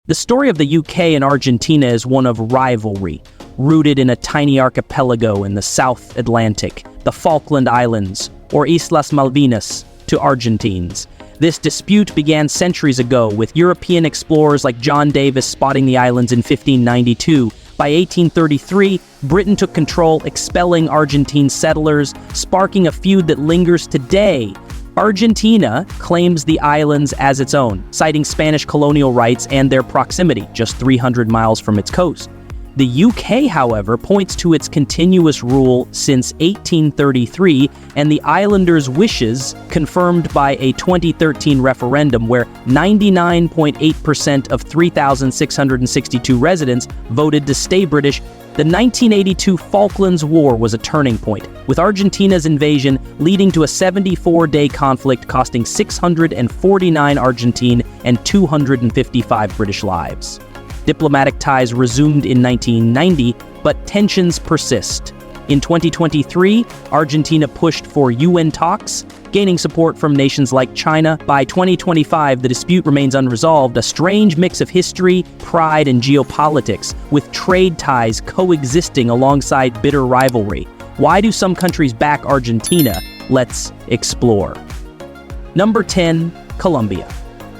The story of the UK and Argentina is one of rivalry, rooted in a tiny archipelago in the South Atlantic, the Falkland Islands, or Islas Malvinas, to Argentines. This dispute began centuries ago, with European explorers like John Davis spotting the islands in 1592. By 1833, Britain took control, expelling Argentine settlers, sparking a feud that lingers today. Argentina claims the islands as its own, citing Spanish colonial rights and their proximity, just 300 miles from its coast. The UK, however, points to its continuous rule since 1833 and the islanders' wishes confirmed by a 2013 referendum where 99.8% of 3,662 residents voted to stay British. The 1982 Falklands War was a turning point, with Argentina's invasion leading to a 74-day conflict costing 649 Argentine and 255 British lives. Diplomatic ties resumed in 1990, but tensions persist. In 2023, Argentina pushed for UN talks, gaining support from nations like China. By 2025, the dispute remains unresolved, a strange mix of history, pride, and geopolitics, with trade ties coexisting alongside bitter rivalry. Why do some countries back Argentina? Let's explore. Number 10, Colombia.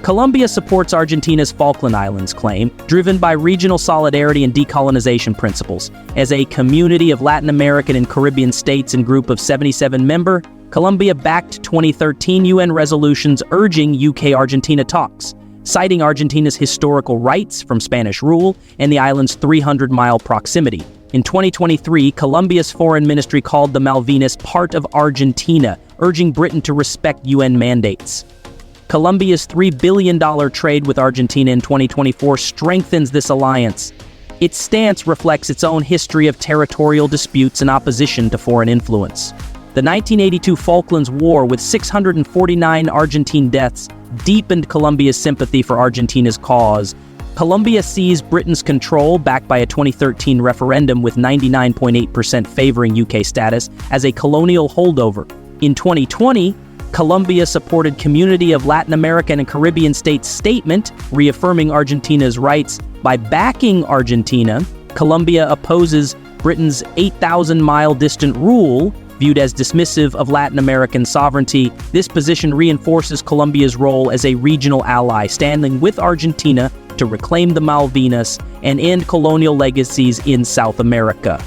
Colombia supports Argentina's Falkland Islands claim, driven by regional solidarity and decolonization principles. As a community of Latin American and Caribbean states and group of 77 member, Colombia backed 2013 UN resolutions urging UK-Argentina talks, citing Argentina's historical rights from Spanish rule and the island's 300-mile proximity. In 2023, Colombia's foreign ministry called the Malvinas part of Argentina, urging Britain to respect UN mandates. Colombia's $3 billion trade with Argentina in 2024 strengthens this alliance. Its stance reflects its own history of territorial disputes and opposition to foreign influence. The 1982 Falklands War, with 649 Argentine deaths, deepened Colombia's sympathy for Argentina's cause. Colombia seized Britain's control, backed by a 2013 referendum with 99.8% favoring UK status, as a colonial holdover. In 2020, Colombia supported Community of Latin American and Caribbean States statement, reaffirming Argentina's rights. By backing Argentina, Colombia opposes Britain's 8,000-mile distant rule, viewed as dismissive of Latin American sovereignty. This position reinforces Colombia's role as a regional ally, standing with Argentina to reclaim the Malvinas and end colonial legacies in South America.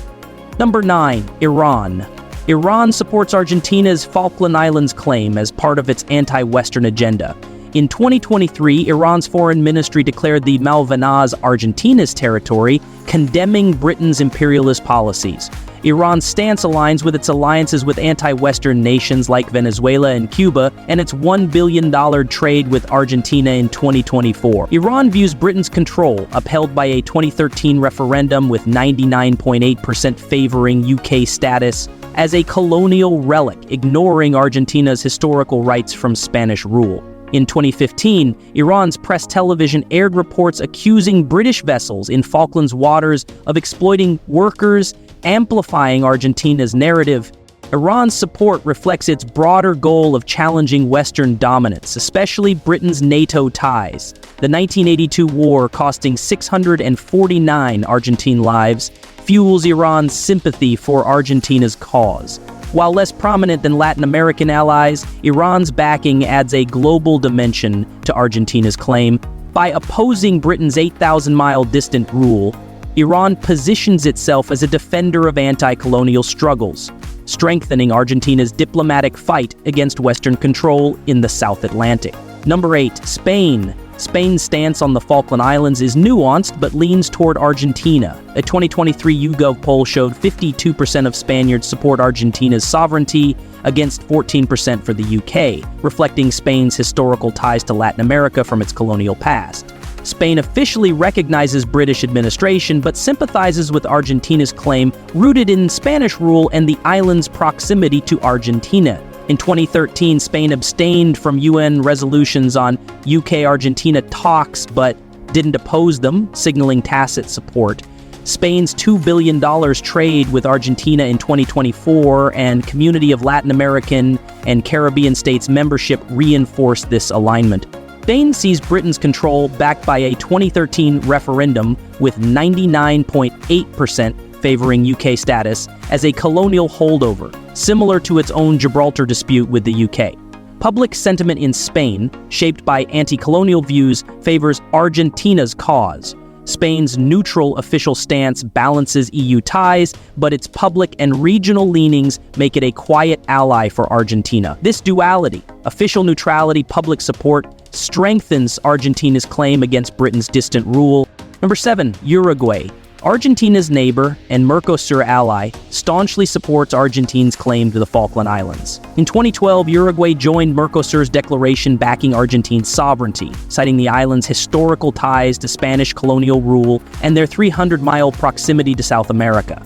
Number 9, Iran. Iran supports Argentina's Falkland Islands claim as part of its anti-Western agenda. In 2023, Iran's foreign ministry declared the Malvinas Argentina's territory, condemning Britain's imperialist policies. Iran's stance aligns with its alliances with anti-Western nations like Venezuela and Cuba, and its $1 billion trade with Argentina in 2024. Iran views Britain's control, upheld by a 2013 referendum with 99.8% favoring UK status, as a colonial relic, ignoring Argentina's historical rights from Spanish rule. In 2015, Iran's press television aired reports accusing British vessels in Falklands waters of exploiting workers, amplifying Argentina's narrative. Iran's support reflects its broader goal of challenging Western dominance, especially Britain's NATO ties. The 1982 war, costing 649 Argentine lives, fuels Iran's sympathy for Argentina's cause. While less prominent than Latin American allies, Iran's backing adds a global dimension to Argentina's claim. By opposing Britain's 8,000-mile distant rule, Iran positions itself as a defender of anti-colonial struggles, strengthening Argentina's diplomatic fight against Western control in the South Atlantic. Number 8, Spain. Spain's stance on the Falkland Islands is nuanced but leans toward Argentina. A 2023 YouGov poll showed 52% of Spaniards support Argentina's sovereignty against 14% for the UK, reflecting Spain's historical ties to Latin America from its colonial past. Spain officially recognizes British administration but sympathizes with Argentina's claim, rooted in Spanish rule and the island's proximity to Argentina. In 2013, Spain abstained from UN resolutions on UK-Argentina talks but didn't oppose them, signaling tacit support. Spain's $2 billion trade with Argentina in 2024 and Community of Latin American and Caribbean States membership reinforced this alignment. Spain sees Britain's control backed by a 2013 referendum with 99.8% favoring UK status as a colonial holdover, similar to its own Gibraltar dispute with the UK. Public sentiment in Spain, shaped by anti-colonial views, favors Argentina's cause. Spain's neutral official stance balances EU ties, but its public and regional leanings make it a quiet ally for Argentina. This duality, official neutrality, public support, strengthens Argentina's claim against Britain's distant rule. Number 7, Uruguay. Argentina's neighbor and Mercosur ally staunchly supports Argentina's claim to the Falkland Islands. In 2012, Uruguay joined Mercosur's declaration backing Argentina's sovereignty, citing the island's historical ties to Spanish colonial rule and their 300-mile proximity to South America.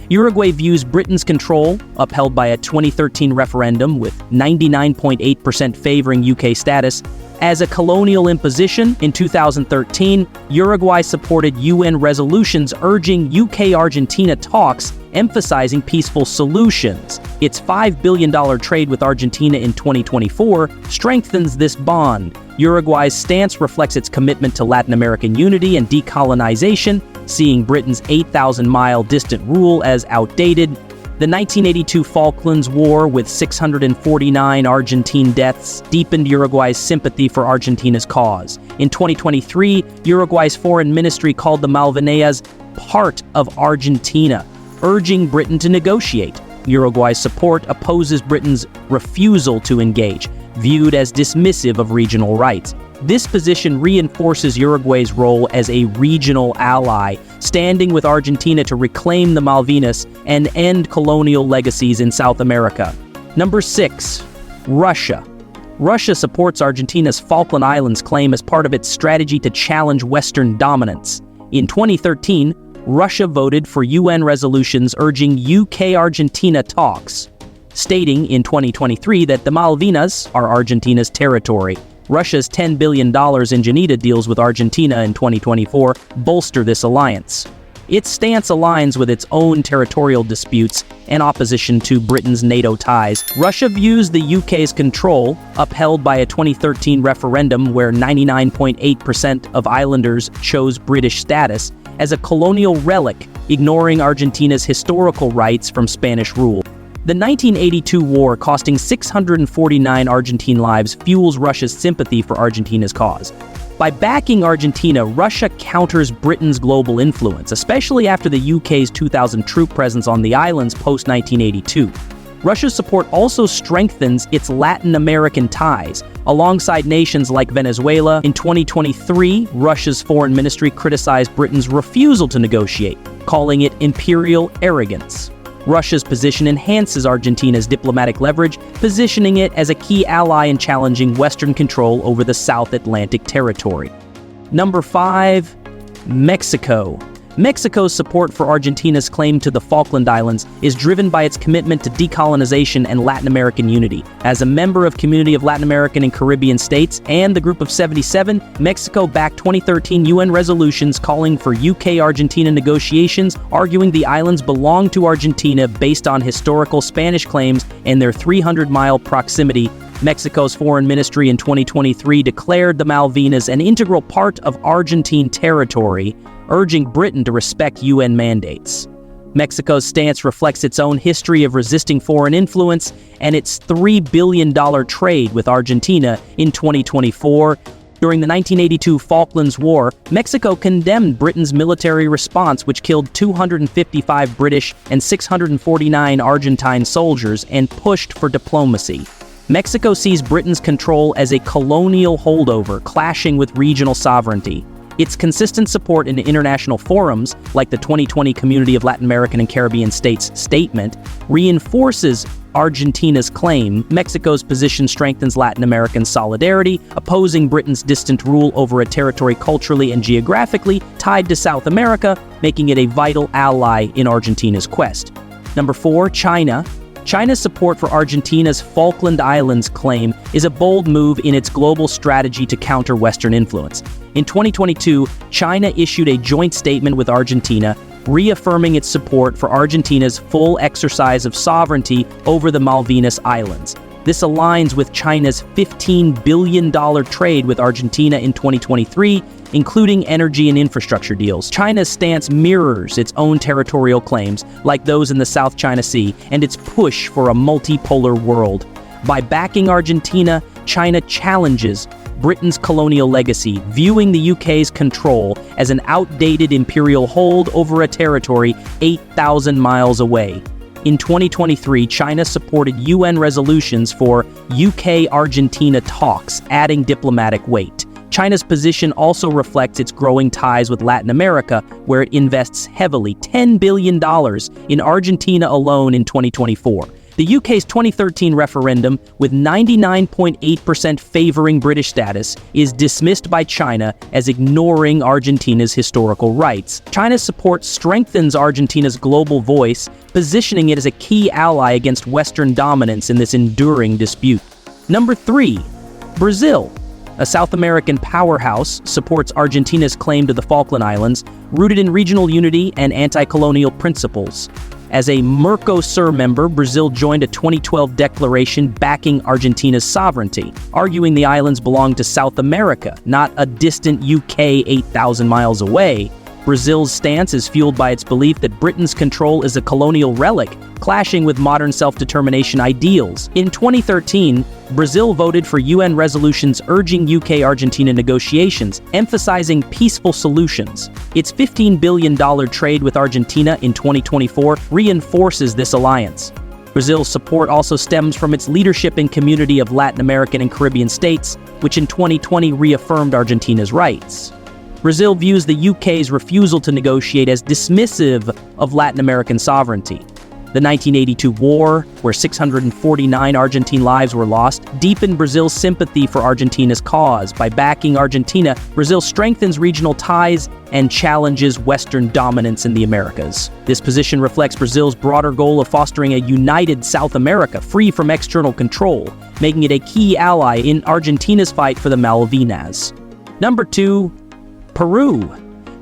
Uruguay views Britain's control, upheld by a 2013 referendum with 99.8% favoring UK status, as a colonial imposition. In 2013, Uruguay supported UN resolutions urging UK-Argentina talks, emphasizing peaceful solutions. Its $5 billion trade with Argentina in 2024 strengthens this bond. Uruguay's stance reflects its commitment to Latin American unity and decolonization, seeing Britain's 8,000-mile distant rule as outdated. The 1982 Falklands War, with 649 Argentine deaths, deepened Uruguay's sympathy for Argentina's cause. In 2023, Uruguay's foreign ministry called the Malvinas part of Argentina, urging Britain to negotiate. Uruguay's support opposes Britain's refusal to engage, viewed as dismissive of regional rights. This position reinforces Uruguay's role as a regional ally, standing with Argentina to reclaim the Malvinas and end colonial legacies in South America. Number 6, Russia. Russia supports Argentina's Falkland Islands claim as part of its strategy to challenge Western dominance. In 2013, Russia voted for UN resolutions urging UK-Argentina talks, stating in 2023 that the Malvinas are Argentina's territory. Russia's $10 billion in Janita deals with Argentina in 2024 bolster this alliance. Its stance aligns with its own territorial disputes and opposition to Britain's NATO ties. Russia views the UK's control, upheld by a 2013 referendum where 99.8% of islanders chose British status, as a colonial relic, ignoring Argentina's historical rights from Spanish rule. The 1982 war, costing 649 Argentine lives, fuels Russia's sympathy for Argentina's cause. By backing Argentina, Russia counters Britain's global influence, especially after the UK's 2,000 troop presence on the islands post-1982. Russia's support also strengthens its Latin American ties, alongside nations like Venezuela. In 2023, Russia's foreign ministry criticized Britain's refusal to negotiate, calling it imperial arrogance. Russia's position enhances Argentina's diplomatic leverage, positioning it as a key ally in challenging Western control over the South Atlantic territory. Number 5, Mexico. Mexico's support for Argentina's claim to the Falkland Islands is driven by its commitment to decolonization and Latin American unity. As a member of Community of Latin American and Caribbean States and the Group of 77, Mexico backed 2013 UN resolutions calling for UK-Argentina negotiations, arguing the islands belong to Argentina based on historical Spanish claims and their 300-mile proximity. Mexico's foreign ministry in 2023 declared the Malvinas an integral part of Argentine territory, urging Britain to respect UN mandates. Mexico's stance reflects its own history of resisting foreign influence and its $3 billion trade with Argentina in 2024. During the 1982 Falklands War, Mexico condemned Britain's military response, which killed 255 British and 649 Argentine soldiers, and pushed for diplomacy. Mexico sees Britain's control as a colonial holdover, clashing with regional sovereignty. Its consistent support in international forums, like the 2020 Community of Latin American and Caribbean States Statement, reinforces Argentina's claim. Mexico's position strengthens Latin American solidarity, opposing Britain's distant rule over a territory culturally and geographically tied to South America, making it a vital ally in Argentina's quest. Number 4, China. China's support for Argentina's Falkland Islands claim is a bold move in its global strategy to counter Western influence. In 2022, China issued a joint statement with Argentina, reaffirming its support for Argentina's full exercise of sovereignty over the Malvinas Islands. This aligns with China's $15 billion trade with Argentina in 2023, including energy and infrastructure deals. China's stance mirrors its own territorial claims, like those in the South China Sea, and its push for a multipolar world. By backing Argentina, China challenges Britain's colonial legacy, viewing the UK's control as an outdated imperial hold over a territory 8,000 miles away. In 2023, China supported UN resolutions for UK-Argentina talks, adding diplomatic weight. China's position also reflects its growing ties with Latin America, where it invests heavily, $10 billion in Argentina alone in 2024. The UK's 2013 referendum, with 99.8% favoring British status, is dismissed by China as ignoring Argentina's historical rights. China's support strengthens Argentina's global voice, positioning it as a key ally against Western dominance in this enduring dispute. Number 3. Brazil. A South American powerhouse, supports Argentina's claim to the Falkland Islands, rooted in regional unity and anti-colonial principles. As a Mercosur member, Brazil joined a 2012 declaration backing Argentina's sovereignty, arguing the islands belong to South America, not a distant UK 8,000 miles away. Brazil's stance is fueled by its belief that Britain's control is a colonial relic, clashing with modern self-determination ideals. In 2013, Brazil voted for UN resolutions urging UK-Argentina negotiations, emphasizing peaceful solutions. Its $15 billion trade with Argentina in 2024 reinforces this alliance. Brazil's support also stems from its leadership in community of Latin American and Caribbean states, which in 2020 reaffirmed Argentina's rights. Brazil views the UK's refusal to negotiate as dismissive of Latin American sovereignty. The 1982 war, where 649 Argentine lives were lost, deepened Brazil's sympathy for Argentina's cause. By backing Argentina, Brazil strengthens regional ties and challenges Western dominance in the Americas. This position reflects Brazil's broader goal of fostering a united South America, free from external control, making it a key ally in Argentina's fight for the Malvinas. Number 2. Peru.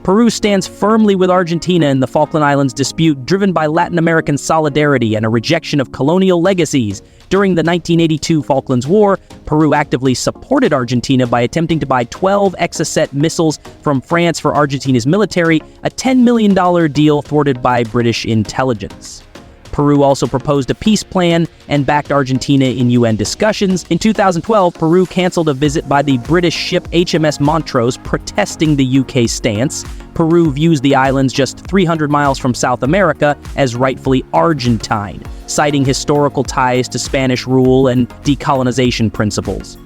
Peru stands firmly with Argentina in the Falkland Islands dispute, driven by Latin American solidarity and a rejection of colonial legacies. During the 1982 Falklands War, Peru actively supported Argentina by attempting to buy 12 Exocet missiles from France for Argentina's military, a $10 million deal thwarted by British intelligence. Peru also proposed a peace plan and backed Argentina in UN discussions. In 2012, Peru canceled a visit by the British ship HMS Montrose, protesting the UK's stance. Peru views the islands just 300 miles from South America as rightfully Argentine, citing historical ties to Spanish rule and decolonization principles.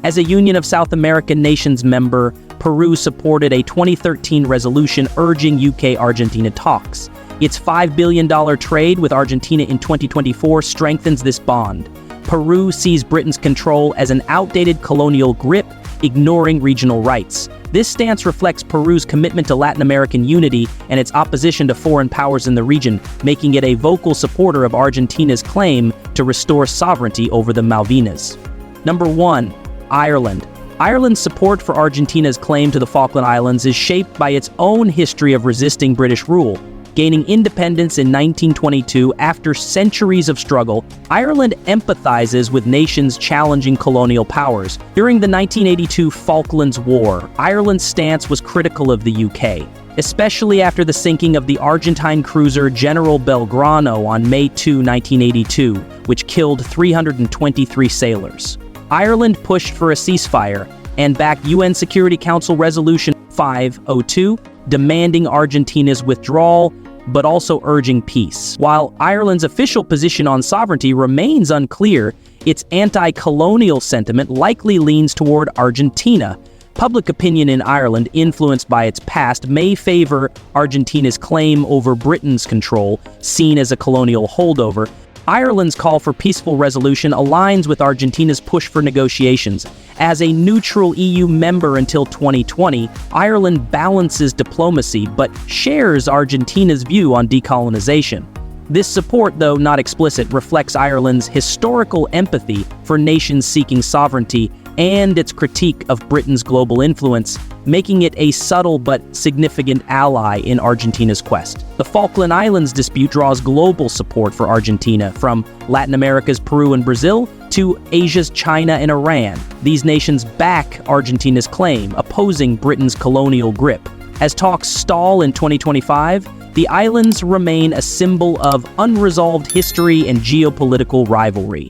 As a Union of South American Nations member, Peru supported a 2013 resolution urging UK-Argentina talks. Its $5 billion trade with Argentina in 2024 strengthens this bond. Peru sees Britain's control as an outdated colonial grip, ignoring regional rights. This stance reflects Peru's commitment to Latin American unity and its opposition to foreign powers in the region, making it a vocal supporter of Argentina's claim to restore sovereignty over the Malvinas. Number 1. Ireland. Ireland's support for Argentina's claim to the Falkland Islands is shaped by its own history of resisting British rule. Gaining independence in 1922 after centuries of struggle, Ireland empathizes with nations challenging colonial powers. During the 1982 Falklands War, Ireland's stance was critical of the UK, especially after the sinking of the Argentine cruiser General Belgrano on May 2, 1982, which killed 323 sailors. Ireland pushed for a ceasefire and backed UN Security Council Resolution 502, demanding Argentina's withdrawal, but also urging peace. While Ireland's official position on sovereignty remains unclear, its anti-colonial sentiment likely leans toward Argentina. Public opinion in Ireland, influenced by its past, may favor Argentina's claim over Britain's control, seen as a colonial holdover. Ireland's call for peaceful resolution aligns with Argentina's push for negotiations. As a neutral EU member until 2020, Ireland balances diplomacy but shares Argentina's view on decolonization. This support, though not explicit, reflects Ireland's historical empathy for nations seeking sovereignty and its critique of Britain's global influence, making it a subtle but significant ally in Argentina's quest. The Falkland Islands dispute draws global support for Argentina, from Latin America's Peru and Brazil to Asia's China and Iran. These nations back Argentina's claim, opposing Britain's colonial grip. As talks stall in 2025, the islands remain a symbol of unresolved history and geopolitical rivalry.